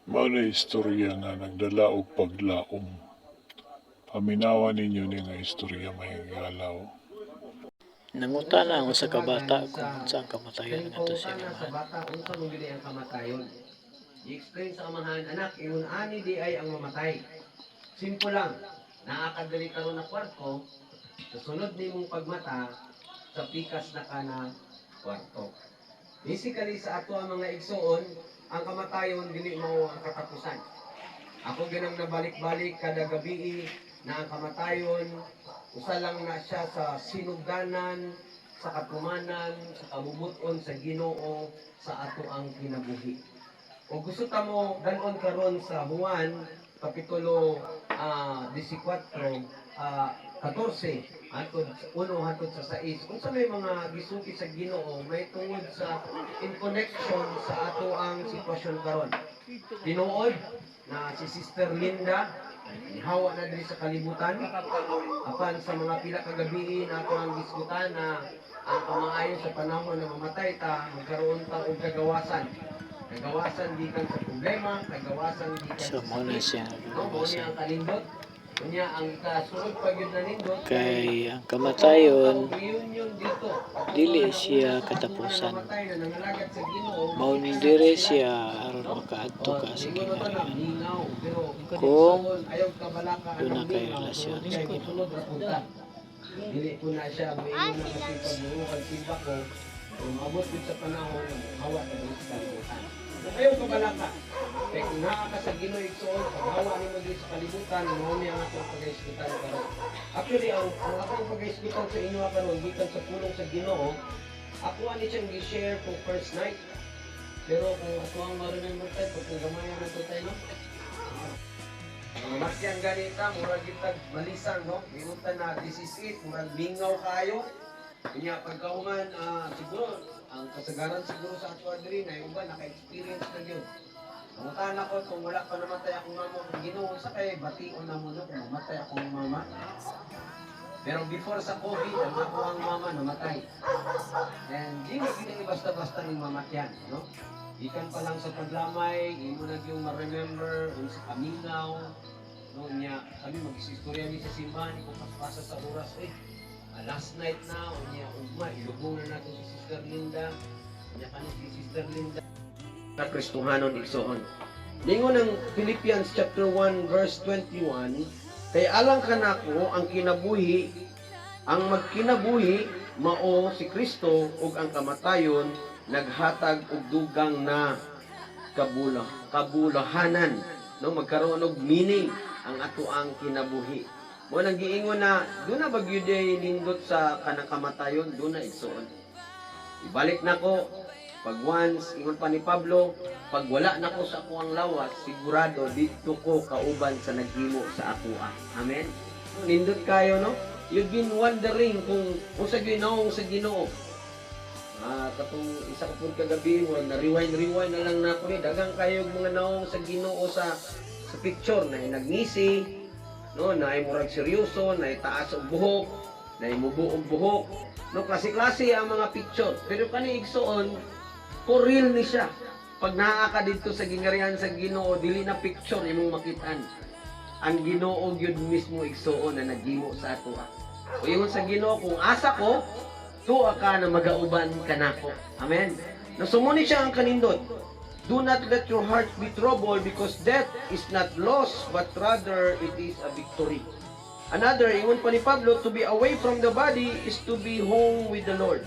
Mao na istorya na nagdala og paglaom. Paminawan ninyo ni nga istorya mahigalaw. Nangutana ang usa ka bata kung unsa ang kamatayon ngadto sa Pangutana sa amahan. bata unsa man gid ang kamatayon. I-explain sa amahan, anak, ingon ani di ay ang mamatay. Simple lang. Naakadali karon na kwarto, sa sunod nimong pagmata, sa pikas na ka na kwarto. Basically sa ato ang mga igsoon, ang kamatayon dili mao ang katapusan. Ako ginang nabalik-balik kada gabi na ang kamatayon usa lang na siya sa sinugdanan, sa katumanan, sa kabubuton sa Ginoo sa ato ang kinabuhi. O gusto ta mo danon karon sa Juan kapitulo 14 14 atod 1 hangtod sa 6 unsa may mga gisuki sa Ginoo may tungod sa in connection sa ato ang sitwasyon karon. Tinuod na si Sister Linda hawa na diri sa kalibutan apan sa mga pila ka gabi nato ang diskutan na ang pamaayo sa panahon na mamatay ta magkaroon ta og kagawasan gikan sa problema, kagawasan gikan So sa mo na siya no, mo niya ang kalindot. Kunya ang kasunod pag yun na nindot kay ang kamatayon reunion dito. dili siya katapusan. Namatay na nangalagad sa Ginoo. Mao ni dire siya aron makaadto ka sa Ingon pa na gingharian. lingaw pero Kung ayaw ka balaka doon na ang kay lingaw, relasyon kung sa kay Ginoo. gisulod ra punta. Dili ko na siya moingon na kasi pagbuo kag feedback ko. Kung maabot yun sa panahon na hawa ka dito sa kalibutan. Kung ayaw ka balaka, kaya kung naa ka sa Ginoo igsoon, pag hawa nimo dito sa kalibutan, mao ni ang atong pag-iskutan karon. Actually, ang akong pag-iskutan sa inyo karon gikan sa pulong sa Ginoo, ako ani siyang gi-share kung first night. Pero kung ako ang ma-remember tayo, pag gamay na ito tayo, no? Mga masyang ganita, murag kitag malisan, no? Minutan na, this is it, murag mingaw kayo. Kanya pagkaungan, siguro, ang kasagaran siguro sa ato adri na yung iba naka-experience na yun. Nangutan ako kung wala pa namatay akong mama, kung Ginoo sa kay bation na mo no, kung mamatay akong mama. Pero before sa COVID, ang ako ang mama namatay. And hindi basta-basta ng mamatyan, no? Ikan pa lang sa paglamay, imo na yung ma-remember, sa kaminaw, no? Niya, kami mag-isistorya ni sa simbahan, kung paspasa sa oras, last night na, niya, ugma, ilugong na natin si Sister Linda, niya ka si Sister Linda. Na Kristohanon igsoon. Lingon ng Philippians chapter 1 verse 21, kay alang kanako ang kinabuhi, ang magkinabuhi mao si Kristo ug ang kamatayon naghatag og dugang na kabulahanan, no magkaroon og meaning ang ato ang kinabuhi. Mo nang giingon na do na bagyo day nindot sa kanang kamatayon, do na igsoon. Ibalik nako pag once ingon pa ni Pablo, pag wala nako sa ako ang lawas, sigurado dito ko kauban sa naghimo sa ako. Amen. Nindot kayo no? You've been wondering kung sa ginaong sa Ginoo. Katong isa ko pud kagabi mo na rewind na lang nako ni dagang kayo mga naong sa Ginoo sa picture na nagngisi, no, na ay murag seryoso, na ay taas og buhok, na ay mubo og buhok, no, klase-klase ang mga picture. Pero kani igsoon, for real ni siya. Pag naa ka dito sa gingharian sa Ginoo, dili na picture imong makitaan. Ang Ginoo gyud mismo igsoon na naghimo sa ato. O ingon sa Ginoo, kung asa ko, tuwa ka na magauban kanako. Amen. Nasumuni siya ang kanindot. Do not let your heart be troubled because death is not loss but rather it is a victory. Another, ingon pa ni Pablo, to be away from the body is to be home with the Lord.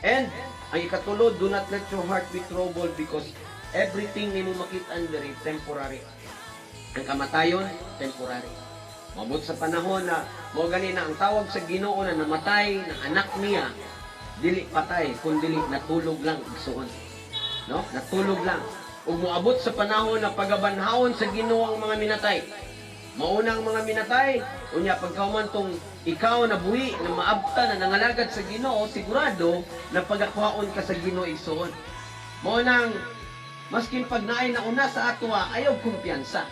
And ang ikatulod, do not let your heart be troubled because everything nimo makitaan diri temporary. Ang kamatayon, temporary. Mabot sa panahon na mo gani na ang tawag sa Ginoo na namatay ng anak niya, dili patay, kundi natulog lang igsoon. No? Natulog lang. Ug moabot sa panahon na pagabanhaon sa Ginoo ang mga minatay. Maunang mga minatay, unya pagkauman tong ikaw na buhi na maabta na nangalagad sa Ginoo, sigurado na pagakuhaon ka sa Ginoo igsoon. Maunang maskin pag naay na una sa ato ayaw kumpiyansa.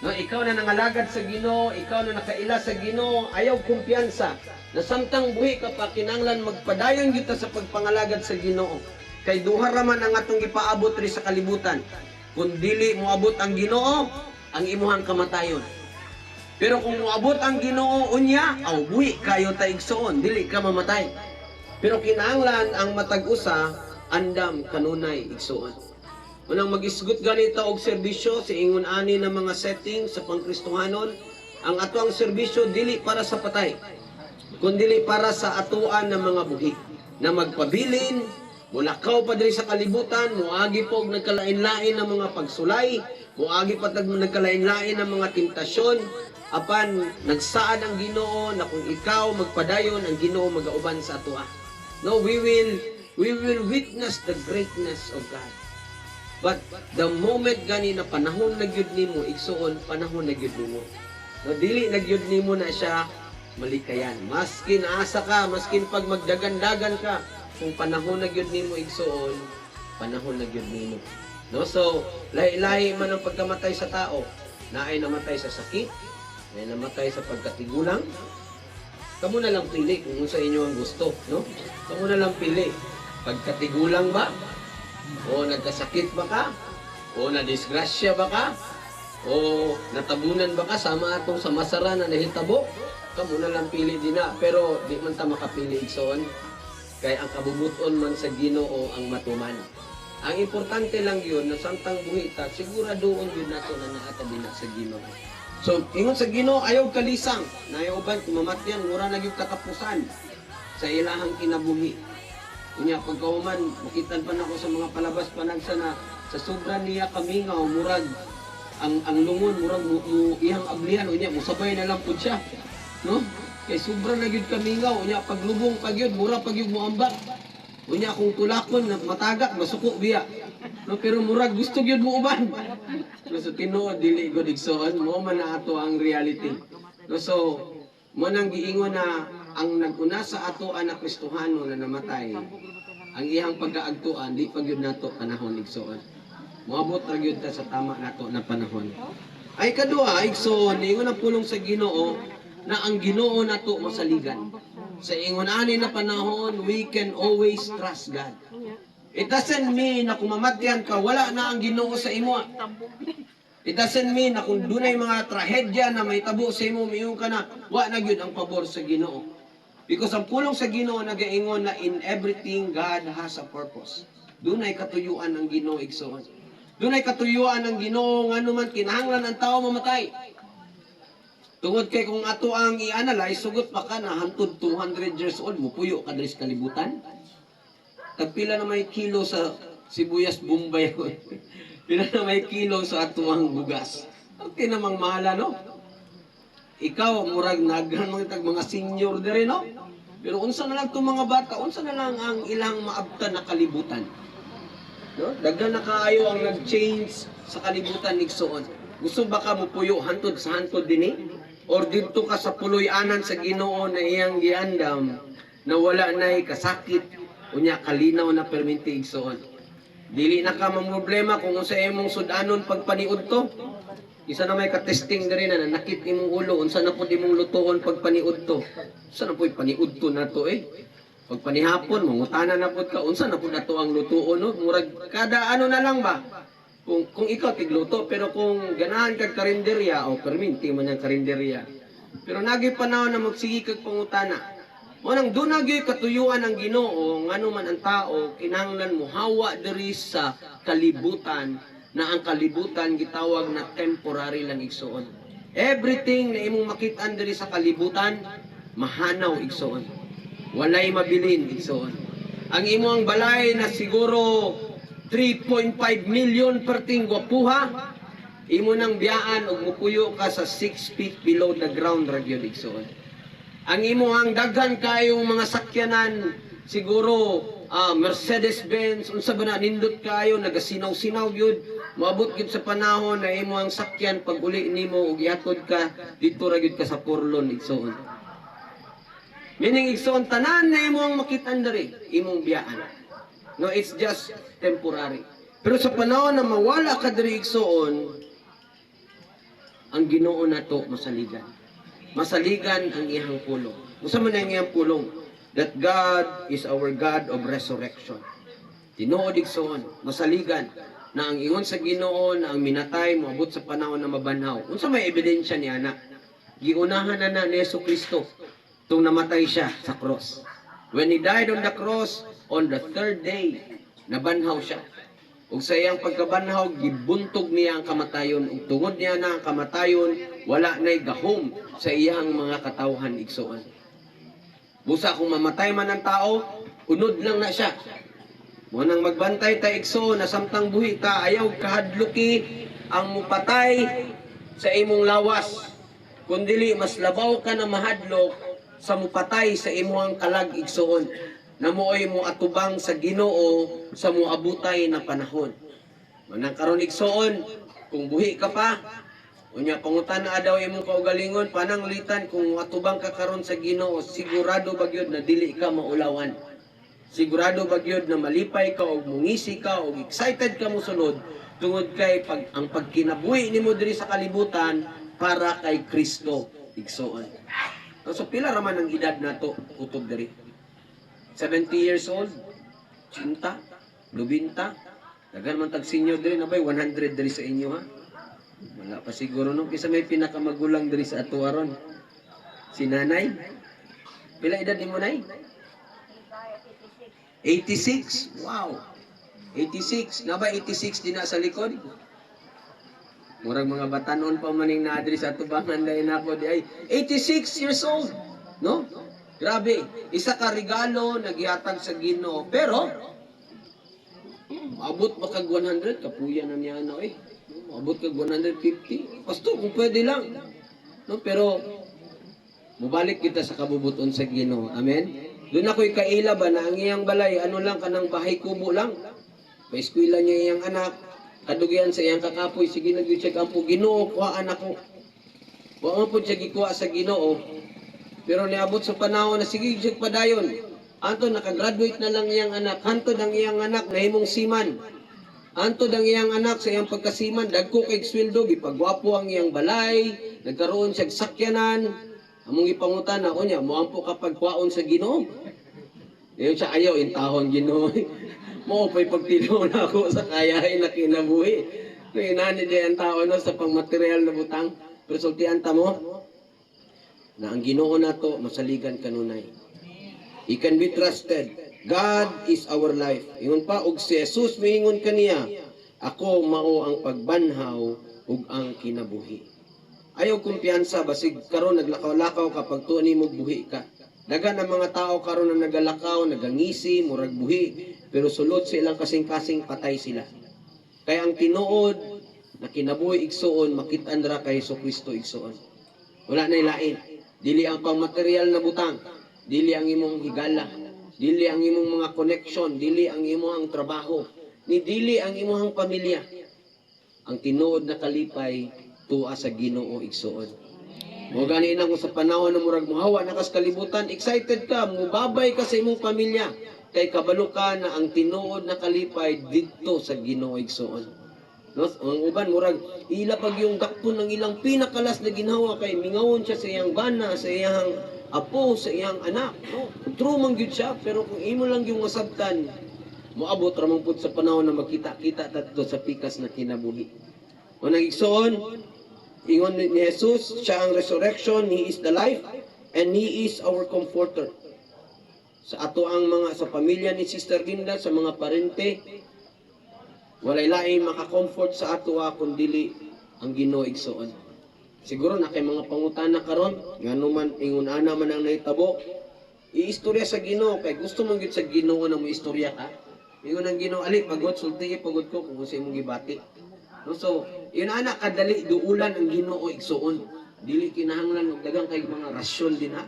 No, ikaw na nangalagad sa Ginoo, ikaw na nakaila sa Ginoo, ayaw kumpiyansa. Na samtang buhi ka pa kinahanglan magpadayon kita sa pagpangalagad sa Ginoo. Kay duha ra man ang atong gipaabot ri sa kalibutan. Kung dili moabot ang Ginoo, ang imuhang kamatayon. Pero kung moabot ang Ginoo unya, aw buhi kayo ta igsoon, dili ka mamatay. Pero kinahanglan ang matag-usa andam kanunay igsoon. Unang mag-isgot ganito og serbisyo sa ingon ani ng mga setting sa pangkristohanon, ang ato ang serbisyo dili para sa patay, kundi para sa atuan ng mga buhi na magpabilin, mulakaw pa diri sa kalibutan, muagi po og nagkalain-lain ng mga pagsulay, muagi pa nagkalain-lain ng mga tentasyon, apan nagsaad ang Ginoo na kung ikaw magpadayon, ang Ginoo magauban sa atoa. No, we will witness the greatness of God. But the moment gani na panahon na gyud nimo igsuon, panahon na gyud nimo. No, dili na gyud nimo na siya malikayan. Maskin asa ka, maskin pag magdagan-dagan ka, kung panahon na gyud nimo igsuon, panahon na gyud nimo. No, so lahi-lahi man ang pagkamatay sa tao. Naay namatay sa sakit, may namatay sa pagkatigulang. Kamo na lang pili kung sa inyo ang gusto, no? Kamo na lang pili. Pagkatigulang ba? O nagkasakit ba ka? O nadisgrasya ba ka? O natabunan ba ka sama atong sa masara na nahitabo? Kamo na lang pili din na. Pero di man ta makapili igsoon. Kay ang kabubuton man sa Ginoo ang matuman. Ang importante lang yun na samtang buhita, siguradoon yun nato na naata din sa Ginoo. So, ingon sa Ginoo ayaw kalisang, na ayaw uban kumamatyan, mura na yung katapusan sa ilahang kinabuhi. Kunya pagkauman, makitan pa nako sa mga palabas panagsa na sa sobra niya kamingaw, murag ang lungon, murag iyang ablihan, unya musabay na lang pud siya. No? Kay sobra na gyud kamingaw, unya paglubong pag yun, mura pag yun muambak. Unya kung tulakon, matagak, masuko biya. No, pero murag gusto gyud mo uban. No, so tinuod dili gud igsoon mo man na ato ang reality. No, so mo nang giingon na ang naguna sa ato na Kristohano na namatay, ang iyang pagkaagtuan di pa gyud nato panahon igsoon. Moabot ra gyud ta sa tama nato na panahon. Ay kadua igsoon ingon ang pulong sa Ginoo na ang Ginoo nato masaligan. Sa ingon ani na panahon, we can always trust God. It doesn't mean na kung mamatyan ka, wala na ang Ginoo sa imo. It doesn't mean na kung dunay mga trahedya na may tabo sa imo, mayroon ka na, wala na yun ang pabor sa Ginoo. Because ang pulong sa Ginoo nagaingon na in everything God has a purpose. Dunay katuyuan ng Ginoo igsoon. Dunay katuyuan ng Ginoo ngano man kinahanglan ang tao mamatay. Tungod kay kung ato ang i-analyze, sugot pa ka na hantod 200 years old, mupuyo ka diri sa kalibutan. Tagpila na may kilo sa sibuyas Bombay. Pila na may kilo sa atuang bugas. Okay namang mahala, no? Ikaw, murag naghan mga senior diri, no? Pero unsa na lang itong mga bata, unsa na lang ang ilang maabtan na kalibutan. No? Daghan na kaayo ang nag-change sa kalibutan igsoon. Gusto ba ka mupuyo hantod sa hantod dinhi? Or dito ka sa puloy-anan sa Ginoo na iyang giandam na wala na'y kasakit, unya kalinaw na perminti igsoon. Dili na ka mamroblema kung unsa imong sudanon pagpaniud to. Isa na may ka-testing diri na nakit imong ulo, unsa na pud imong lutuon pagpaniud to. Unsa na pud paniud to nato Pag panihapon mangutana na pud ka unsa na pud ato ang lutuon no? Murag kada ano na lang ba? Kung ikaw tigluto, pero kung ganahan kag karinderya o perminti man ang karinderya. Pero nagi panahon na magsigi kag pangutana. O nang doon nagyoy katuyuan ng Ginoo, ngano man ang tao, kinahanglan mo hawa diri sa kalibutan, na ang kalibutan gitawag na temporary lang igsoon. Everything na imong makitaan diri sa kalibutan, mahanaw igsoon. Walay mabilin igsoon. Ang imong balay na siguro 3.5 million perting gwapuha, imo nang biyaan og mupuyo ka sa 6 feet below the ground ragyod igsoon. Ang imuhang daghan kayong mga sakyanan, siguro Mercedes-Benz, unsa ba na nindot kayo, nagasinaw-sinaw gyud, moabot gyud sa panahon na imuhang sakyan pag uli nimo og ihatod ka dito ra gyud ka sa Porlon igsoon. Meaning igsoon tanan na imong makitaan diri, imong biyaan. No, it's just temporary. Pero sa panahon na mawala ka diri igsoon, ang Ginoo nato masaligan. Masaligan ang iyang pulong. Unsa man ang iyang pulong? That God is our God of resurrection. Tinuod igsoon, masaligan. na ang ingon sa Ginoo na ang minatay moabot sa panahon na mabanhaw. Unsa may ebidensya niya na giunahan na ni Jesucristo tung namatay siya sa cross. When he died on the cross, on the third day, nabanhaw siya. Ug sa iyang pagkabanhaw, gibuntog niya ang kamatayon. Ug tungod niya na ang kamatayon, wala na'y gahom sa iyang mga katawhan igsoon. Busa kung mamatay man ang tao, unod lang na siya. Munang magbantay ta igsoon, na samtang buhi ta, ayaw kahadluki ang mupatay sa imong lawas. Kundili, mas labaw ka na mahadlok sa mupatay sa imong kalag igsoon. Na mooy mo atubang sa Ginoo sa moabutay na panahon. Manang karon igsoon, kung buhi ka pa, unya pangutan na daw imong kaugalingon, pananglitan kung atubang ka karon sa Ginoo, sigurado ba gyud na dili ka maulawan. Sigurado ba gyud na malipay ka og mungisi ka og excited ka mosunod tungod kay ang pagkinabuhi nimo diri sa kalibutan para kay Kristo igsoon. So pila raman ang edad nato kutob diri? 70 years old, 80, 90, dagan man tag senior diri na bay 100 diri sa inyo ha. Wala pa siguro no kisa may pinakamagulang diri sa ato aron. Si nanay. Pila edad nimo nay? 86. Wow. 86. Na ba 86 din na sa likod? Murag mga batanon pa maning na diri sa tubangan dai nako di ay 86 years old, no? Grabe, isa ka regalo nagihatag sa Ginoo, pero maabot ba kag 100 kapuya na niya ano eh. Maabot kag 150. Pasto kung pwede lang. No, pero mubalik kita sa kabubuton sa Ginoo. Amen. Doon ako'y kaila ba na ang iyang balay ano lang kanang bahay kubo lang. Pa-eskwela niya iyang anak, kadugyan sa iyang kakapoy, sige nag-check up po Ginoo, kuhaan ako. Wa mo pud siya gikuha sa Ginoo. Pero niabot sa panahon na sige check padayon. Anto nakagraduate na lang iyang anak, hantod ang iyang anak nahimong siman. Antod ang iyang anak sa iyang pagkasiman, dagko kay sweldo, gipagwapo ang iyang balay, nagkaroon siya sakyanan. Among gipangutan na unya, moampo kapag kwaon sa Ginoo. Yung siya ayaw intahon Ginoo. Mo pay pagtilo na ako sa kayahin na kinabuhi. No inani di ang tao no sa pangmaterial na butang. Pero sultian ta mo na ang Ginoo nato masaligan kanunay. He can be trusted. God is our life. Ingon pa og si Jesus miingon kaniya, ako mao ang pagbanhaw ug ang kinabuhi. Ayaw kumpiyansa basig karon naglakaw-lakaw kapag tuon nimo buhi ka. Dagan ang mga tao karon na nagalakaw, nagangisi, murag buhi, pero sulod sa ilang kasing-kasing patay sila. Kaya ang tinuod na kinabuhi igsoon makit-an ra kay Jesucristo igsoon. Wala nay lain. Dili ang pangmaterial na butang, dili ang imong higala, dili ang imong mga connection, dili ang imong trabaho, ni dili ang imong pamilya. Ang tinuod na kalipay tuwa sa Ginoo igsoon. Mo gani na ko sa panahon na murag mohawa na kas kalibutan, excited ka, mubabay ka sa imong pamilya, kay kabalo ka na ang tinuod na kalipay didto sa Ginoo igsoon. No, ang uban murag ila pag yung dakpon ng ilang pinakalas na ginhawa kay mingawon siya sa iyang bana, sa iyang apo, sa iyang anak. No, true man gyud siya, pero kung imo lang yung masabtan, moabot ra man pud sa panahon na magkita-kita tatlo sa pikas na kinabuhi. O nagigsoon, ingon ni Jesus, siya ang resurrection, He is the life, and He is our comforter. Sa ato ang mga sa pamilya ni Sister Linda, sa mga parente, walay lain maka-comfort sa ato kundili ang Ginoo igsoon. Siguro na kay mga pangutana karon, ngano man ingon ana man ang nahitabo, iistorya sa Ginoo kay gusto man gyud sa Ginoo na mo istorya ka. Ingon ang Ginoo ali pagod sulti pagod ko kung sa imong gibati. No, so yun ana kadali duulan ang Ginoo igsoon. Dili kinahanglan og daghang kay mga rasyon din ha.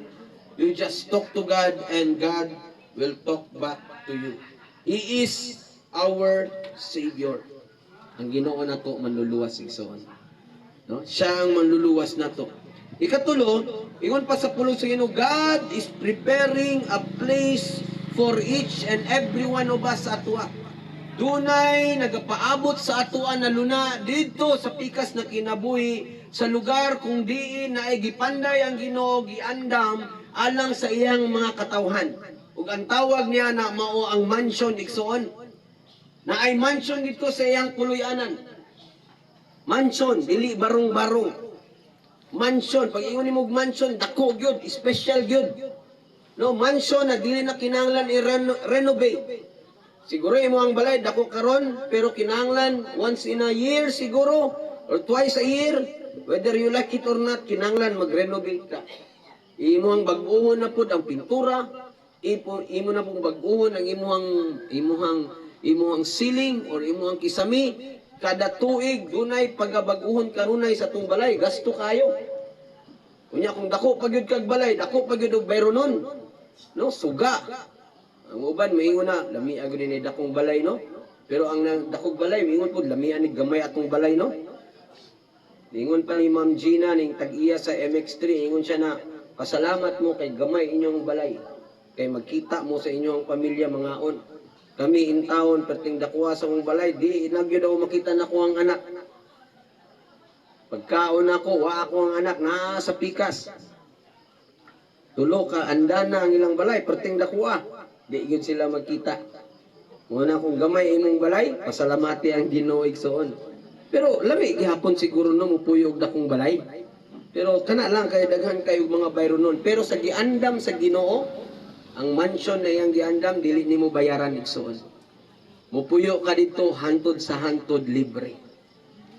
You just talk to God and God will talk back to you. He is our Savior. Ang Ginoo nato manluluwas igsoon. No? Siya ang manluluwas nato. Ikatulo, ingon pa sa pulong sa Ginoo, God is preparing a place for each and every one of us sa atua. Dunay nagapaabot sa atua na luna didto sa pikas na kinabuhi sa lugar kung diin na ay gipanday ang Ginoo giandam alang sa iyang mga katawhan. Ug ang tawag niya na mao ang mansion igsoon. Na ay mansion dito sa iyang puloy-anan. Mansion, dili barong-barong. Mansion, pag ingon nimo mansion, dako gyud, special gyud. No, mansion na dili na kinahanglan i-renovate. Siguro imo ang balay dako karon, pero kinahanglan once in a year siguro or twice a year, whether you like it or not, kinahanglan mag-renovate ka. Imo ang bag-uhon na pud ang pintura, imo na pong bag-uhon ang imuhang ceiling or imuhang kisami. Kada tuig dunay pagabag-uhon kanunay sa tong balay, gasto kayo. Unya kung dako pagyud kag balay, dako pagyud og bayronon. No, suga. Ang uban maingon na lami agud ni dakong balay, no. Pero ang dakong balay maingon pud lami ani gamay atong balay, no. Ingon pa ni Ma'am Gina ning tag-iya sa MX3, ingon siya na pasalamat mo kay gamay inyong balay. Kay magkita mo sa inyong pamilya mga on. Kami in town perting dakuha sa mong balay, di nagyo daw makita na ko ang anak. Pagkaon ako, wa ako ang anak na sa pikas. Tulo ka andana ang ilang balay perting dakuha. Di gyud sila magkita. Muna kung gamay imong balay, pasalamati ang Ginoo igsoon. Pero lami gihapon siguro no mupuyog dakong balay. Pero kana lang kay daghan kayo mga bayronon. Pero sa giandam sa Ginoo, ang mansion na iyang giandam dili nimo bayaran igsoon. Mupuyo ka dito hantod sa hantod libre.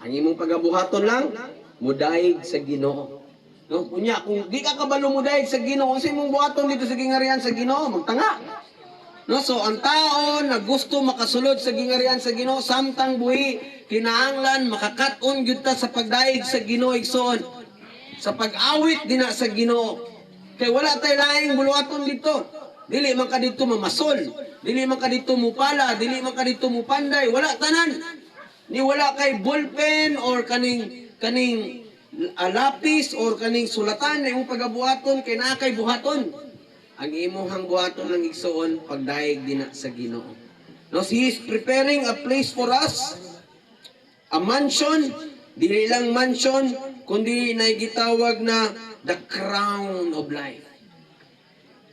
Ang imong pagabuhaton lang mudaig sa Ginoo. No, kunya kung di ka kabalo mudaig sa Ginoo, kasi imong buhaton dito sa gingarihan sa Ginoo, magtanga. No, so ang tao na gusto makasulod sa gingarihan sa Ginoo samtang buhi kinahanglan makakaton gyud ta sa pagdaig sa Ginoo igsoon. Sa pag-awit dina sa Ginoo. Kay wala tay laing buluhaton dito. Dili man ka dito mamasol, dili man ka dito mupala, dili man ka dito mupanday, wala tanan. Ni wala kay ballpen or kaning lapis or kaning sulatan na imong pagabuhaton kay naa kay buhaton. Ang imong buhaton lang igsoon pagdaig dina sa Ginoo. No, He is preparing a place for us, a mansion, dili lang mansion, kundi na gitawag na the crown of life.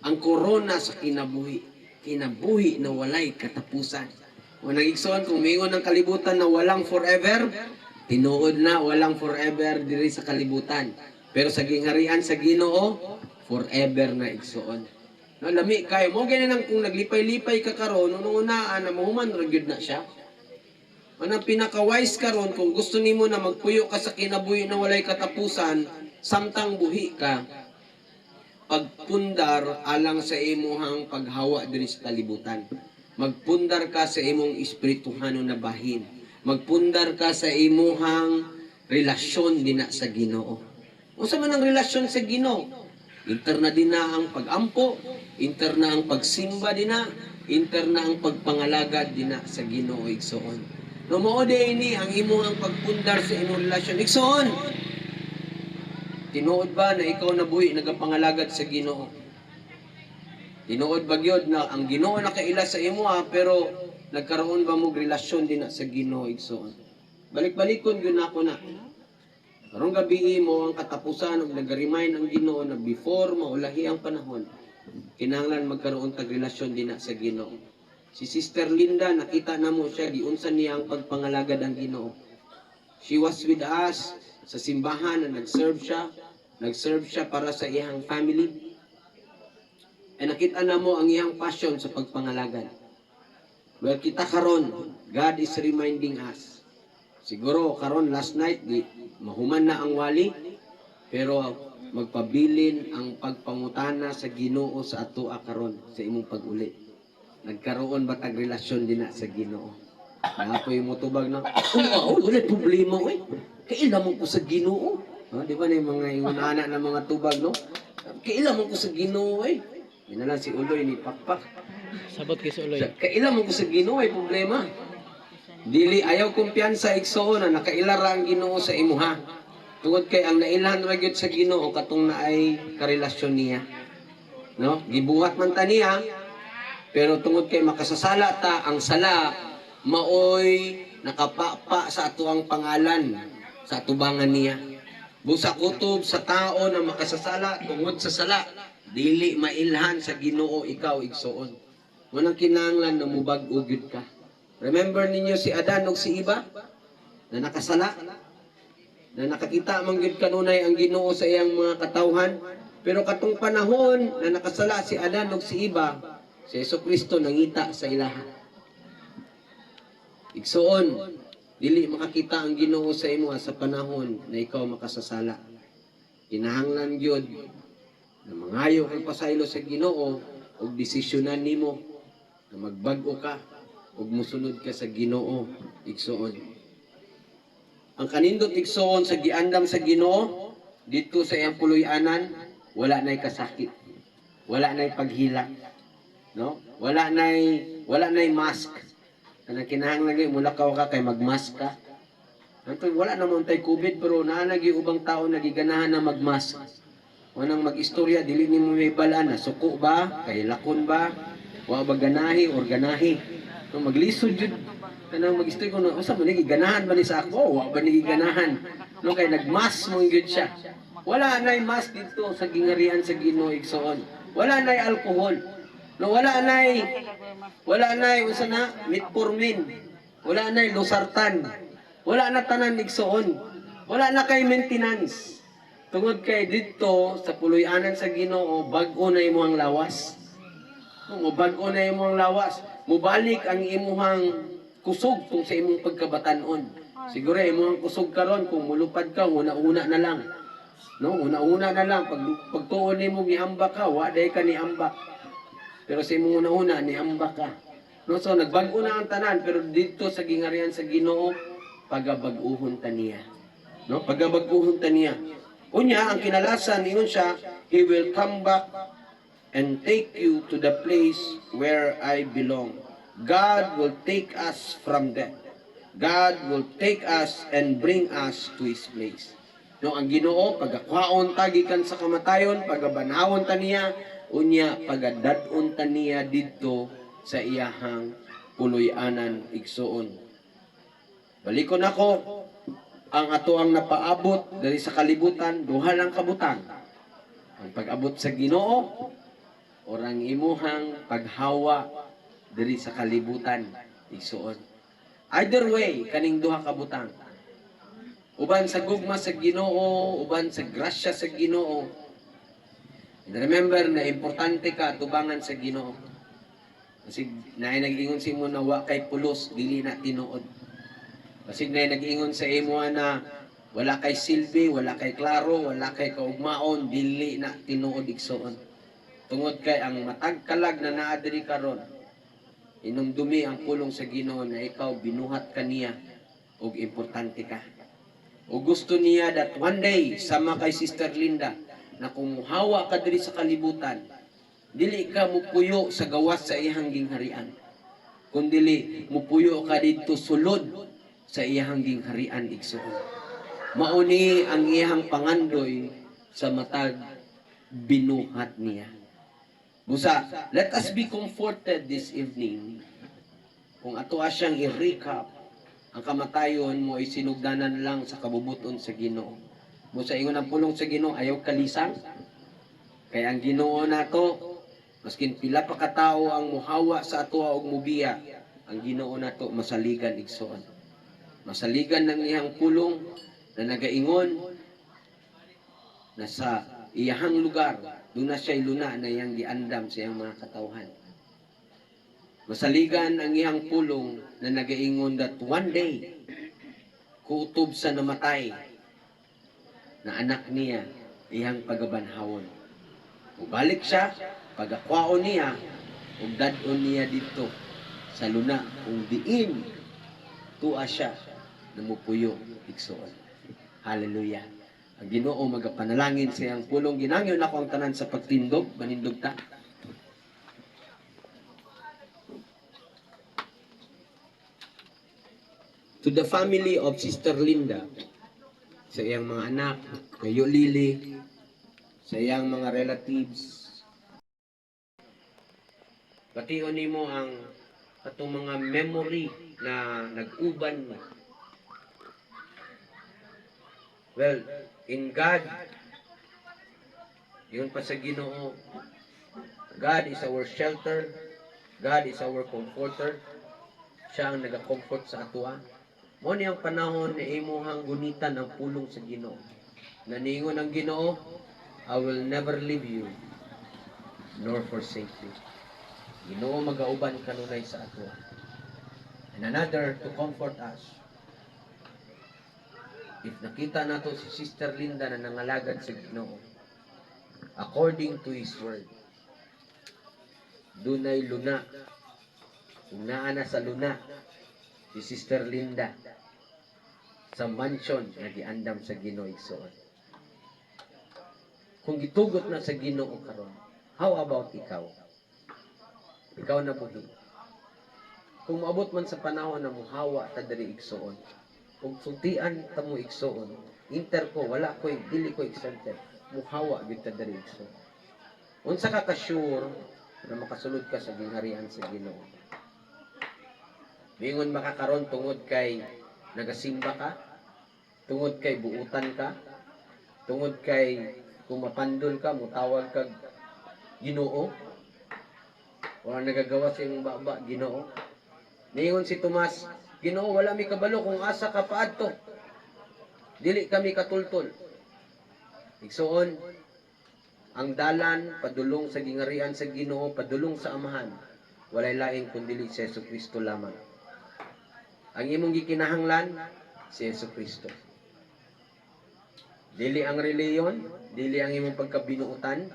Ang korona sa kinabuhi na walay katapusan. O nagigsoon, kung mingon ng kalibutan na walang forever, tinuod na walang forever diri sa kalibutan. Pero sa gingharian sa Ginoo, forever na igsoon. No, lami kayo mo ganyan kung naglipay-lipay ka karon, una na mahuman ra gyud na siya. Anong pinaka-wise karon kung gusto nimo na magpuyo ka sa kinabuhi na walay katapusan, samtang buhi ka, pagpundar alang sa imuhang paghawa diri sa kalibutan. Magpundar ka sa imong espirituhanon na bahin. Magpundar ka sa imuhang relasyon dina sa Ginoo. Unsa man ang relasyon sa Ginoo? Interna din na ang pagampo, interna ang pagsimba dina, interna ang pagpangalagad dina sa Ginoo igsoon. No mao ini ang imong pagpundar sa imong relasyon igsoon. Tinuod ba na ikaw nabuhi nagapangalagad sa Ginoo? Tinuod ba gyud na ang Ginoo nakaila sa imo pero nagkaroon ba mo relasyon din sa Ginoo igsoon? Balik-balikon gyud nako na. Karong gabi mo ang katapusan ug nag-remind ang Ginoo na before maulahi ang panahon, kinahanglan magkaroon tag relasyon din sa Ginoo. Si Sister Linda nakita namo siya giunsa niya ang pagpangalagad ang Ginoo. She was with us sa simbahan na nag-serve siya para sa iyang family. E nakita na mo ang iyang passion sa pagpangalagad. Well, kita karon, God is reminding us. Siguro karon last night, mahuman na ang wali, pero magpabilin ang pagpangutana sa Ginoo sa ato karon sa imong pag-uli. Nagkaroon ba tag relasyon din sa Ginoo? Ako'y mutubag na, wala problema eh. Kailan mo ko sa Ginoo. Di ba na yung mga ingunana ng mga tubag, no? Kailan mo ko sa Ginoo eh. Yan na lang si Uloy ni Pakpak. Sabot kay sa uloy. Kailan mo ko sa Ginoo ay problema. Dili ayaw kumpiyansa igsoon na nakailara ang Ginoo sa imuha. Tungod kay ang nailan ra gyud sa Ginoo katong naay karelasyon niya. No? Gibuhat man ta niya, pero tungod kay makasasala ta, ang sala maoy nakapapa sa atuang pangalan sa atubangan niya. Busa kutob sa tao na makasasala tungod sa sala, dili mailhan sa Ginoo ikaw igsoon. Manang kinahanglan na mubag-o gyud ka. Remember ninyo si Adan ug si Eva na nakasala? Na nakakita man gyud kanunay ang Ginoo sa iyang mga katawhan. Pero katong panahon na nakasala si Adan ug si Eva, si Jesucristo nangita sa ilaha. Igsuon, dili makakita ang Ginoo sa imo sa panahon na ikaw makasasala. Kinahanglan gyud na mangayo kang pasaylo sa Ginoo ug desisyonan nimo na magbag-o ka ug musunod ka sa Ginoo. Igsuon, ang kanindot igsuon sa giandam sa Ginoo dito sa iyang puloy-anan, wala nay kasakit, wala nay paghila, no? Wala nay mask. Kanang kinahanglan gyud mulakaw ka kay magmask ka. Anto wala namang tay COVID pero naa lagi ubang tao nagiganahan na magmask. Wanang mag-istorya dili nimo may balaan na suko ba, kay lakon ba, wa ba ganahi or ganahi. No maglisod jud kanang mag-istorya kuno usa man ganahan ba ni sa ako, wa ba ni ganahan. No kay nagmask mo gyud siya. Wala nay mask dito sa gingarian sa Ginoo igsoon. Wala nay alcohol. No wala nay usa na metformin. Wala nay losartan. Wala na tanan igsoon. Wala na kay maintenance. Tungod kay dito sa puloy-anan sa Ginoo, bag-o na imong lawas. Kung bag-o na imong lawas, mubalik ang imong kusog tung sa imong pagkabatanon. Siguro imong kusog karon kung mulupad ka, una-una na lang. No, una-una na lang pagtuon nimo giambak ka, wa day ka niambak. Pero sa imong una-una niambak ka. No, so nagbag-o na ang tanan pero dito sa gingarian sa Ginoo, pagabag-uhon ta niya. No, pagabag-uhon ta niya. Unya ang kinalasan ingon siya, he will come back and take you to the place where I belong. God will take us from death. God will take us and bring us to His place. No, ang Ginoo pagakwaon ta gikan sa kamatayon, pagabanhawon ta niya, unya pagadad-on ta niya didto sa iyahang puloy-anan igsuon. Balikon ako, ang ato ang napaabot dari sa kalibutan, duha lang kabutang. Ang pag-abot sa Ginoo, orang imuhang paghawa dari sa kalibutan, igsuon. Either way, kaning duha kabutang. Uban sa gugma sa Ginoo, uban sa grasya sa Ginoo. And remember na importante ka tubangan sa Ginoo. Kasi naay nag-ingon sa imo na wa kay pulos, dili na tinuod. Kasi nag-ingon sa imo na wala kay silbi, wala kay klaro, wala kay kaugmaon, dili na tinuod igsoon. Tungod kay ang matag kalag na naa diri karon, inumdumi ang pulong sa Ginoo na ikaw binuhat kaniya ug importante ka. O gusto niya that one day sama kay Sister Linda na kung muhawa ka diri sa kalibutan, dili ka mupuyo sa gawas sa iyang gingharian. Kundili mupuyo ka didto sulod sa iyang gingharian igsoon. Mauni ang iyang pangandoy sa matag binuhat niya. Busa, let us be comforted this evening. Kung ato siyang i-recap, ang kamatayon mo ay sinugdanan lang sa kabubuton sa Ginoo. Busa ingon ang pulong sa Ginoo, ayaw kalisang. Kaya ang Ginoo nato, maskin pila pa katao ang muhawa sa ato og mubiya, ang Ginoo nato masaligan igsoon. Masaligan ng iyang pulong na nagaingon na sa iyahang lugar, doon na siya'y luna na iyang giandam sa iyang mga katawhan. Masaligan ang iyang pulong na nagaingon that one day, kutob sa namatay na anak niya, iyang pagabanhawon. Ubalik siya, pagakwaon niya, ug dadon niya dito sa luna, kung diin, tuwa siya, namupuyo, igsoon. Hallelujah. Ang Ginoo magapanalangin sa iyang pulong. Ginangyo na ko ang tanan sa pagtindog, manindog ta. To the family of Sister Linda, sa iyang mga anak, kayo Lily, sa iyang mga relatives, bation nimo ang atong mga memory na nag-uban mo. Well, in God, yun pa sa Ginoo, God is our shelter, God is our comforter, Siya ang naga-comfort sa atoa. Mo ni ang panahon na imuhang gunitan ang pulong sa Ginoo. Naningon ang Ginoo, I will never leave you nor forsake you. Ginoo magauban kanunay sa atoa. And another to comfort us. If nakita nato si Sister Linda na nangalagad sa Ginoo, according to His Word, dunay luna. Kung naa na sa luna, si Sister Linda, sa mansion na giandam sa Ginoo igsoon. Kung gitugot na sa Ginoo karon, how about ikaw? Ikaw na buhi. Kung maabot man sa panahon na muhawa ta diri igsoon, kung sultian ta mo igsoon, inter ko, wala ko, dili ko excited, muhawa gyud ta diri igsoon. Unsa ka ka-sure na makasulod ka sa gingharian sa Ginoo? Mingon makakaroon tungod kay nagasimba ka, tungod kay buutan ka, tungod kay kung mapandol ka, mutawag kag Ginoo, o nagagawa sa imong baba, Ginoo. Mingon si Tomas, Ginoo, wala mi kabalo kung asa ka paadto. Dili kami katultol. Igsoon, ang dalan padulong sa gingharian sa Ginoo, padulong sa Amahan, walay lain kundi si Jesucristo lamang. Ang imong gikinahanglan, si Jesucristo. Dili ang reliyon, dili ang imong pagkabinuutan,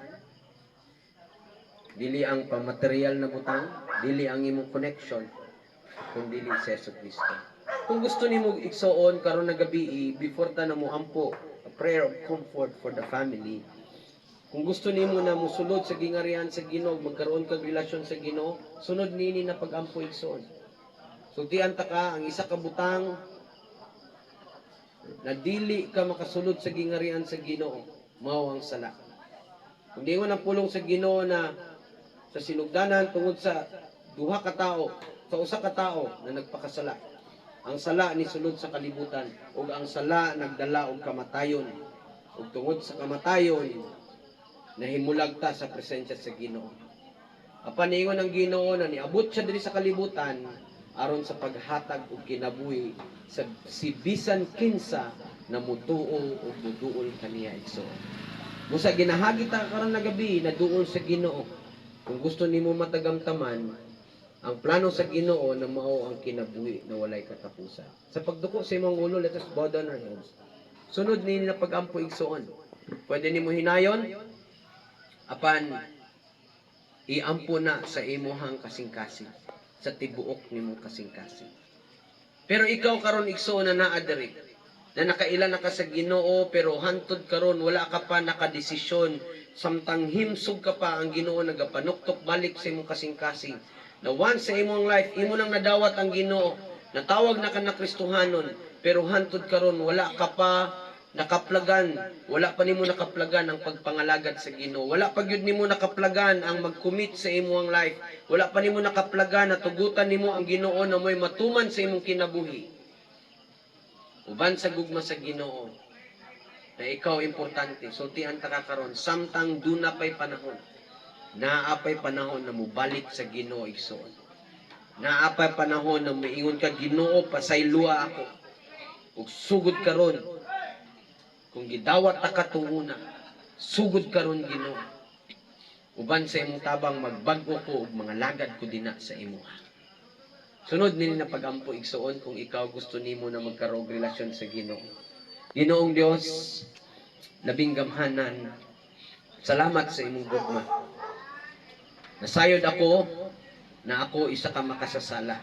dili ang pamaterial na butang, dili ang imong connection, kundi si Jesucristo. Kung gusto nimo igsoon karon na gabi, before ta na mo ampo, a prayer of comfort for the family. Kung gusto nimo na musulod sa gingharian sa Ginoo, magkaroon kag relasyon sa Ginoo, sunod nini na pagampo igsoon. Sultian ta ka ang isa ka butang na dili ka makasulod sa gingharian sa Ginoo, mao ang sala. Kung di mo na pulong sa Ginoo na sa sinugdanan tungod sa duha ka tao, sa usa ka tao na nagpakasala. Ang sala ni sulod sa kalibutan ug ang sala nagdala og kamatayon. Ug tungod sa kamatayon nahimulag ta sa presensya sa Ginoo. Apan niingon ang Ginoo na niabot siya diri sa kalibutan aron sa paghatag og kinabuhi sa si bisan kinsa na mutuo o muduol kaniya igsoon. Musa ginahagi ta karon na gabi na duol sa Ginoo. Kung gusto nimo matagamtaman ang plano sa Ginoo na mao ang kinabuhi na walay katapusan. Sa pagduko sa imong ulo, let us bow down our heads. Sunod ni na pagampo igsoon. Pwede nimo hinayon apan iampo na sa imuhang kasing-kasing, sa tibuok nimo kasing-kasing. Pero ikaw karon igsoon na naa diri, na nakaila na ka sa Ginoo pero hantod karon wala ka pa nakadesisyon, samtang himsog ka pa ang Ginoo nagapanuktok balik sa imong kasing-kasing. Na once sa imong life imo nang nadawat ang Ginoo, natawag na ka na Kristohanon, pero hantod karon wala ka pa nakaplagan, wala pa nimo nakaplagan ang pagpangalagad sa Ginoo. Wala pa gyud nimo nakaplagan ang mag-commit sa imong life. Wala pa nimo nakaplagan na tugutan nimo ang Ginoo na mo'y matuman sa imong kinabuhi. Uban sa gugma sa Ginoo na ikaw importante, sultian ta ka karon samtang duna pay panahon. Naapay panahon na mubalik sa Ginoo igsoon. Naapay panahon na miingon ka, Ginoo, pasaylua ako. Ug sugod karon kung gidawat ta katunguna, sugod karon Ginoo. Uban sa imong tabang magbag-o ko ug mga lagad ko dina sa imuha. Sunod nini na pagampo igsoon kung ikaw gusto nimo na magkaroon relasyon sa Ginoo. Ginoong Dios, labing gamhanan, salamat sa imong gugma. Nasayod ako na ako isa ka makasasala.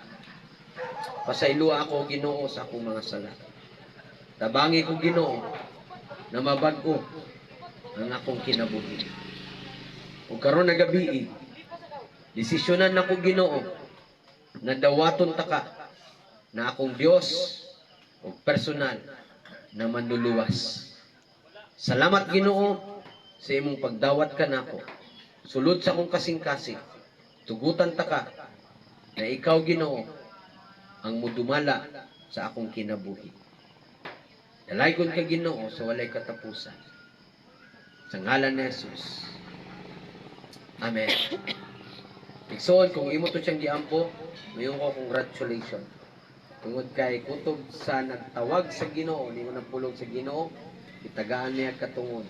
Pasaylua ako Ginoo sa akong mga sala. Tabangi ko Ginoo na mabag-o ang akong kinabuhi. Ug karon na gabi, desisyonan nako Ginoo na dawaton ta ka na akong Dios ug personal na manluluwas. Salamat Ginoo sa imong pagdawat ka nako. Sulod sa akong kasing-kasing, tugutan ta ka na ikaw Ginoo ang mudumala sa akong kinabuhi. Dalaygon ka Ginoo sa walay katapusan. Sa ngalan ni Jesus. Amen. Igsoon, kung imo to siyang giampo, mayon ko congratulations. Tungod kay kutob sa nagtawag sa Ginoo, ni mo nagpulog sa Ginoo, itagaan niya katungod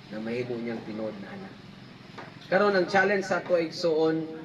na mahimo niyang tinuod na anak. Karon ang challenge sa ato igsoon,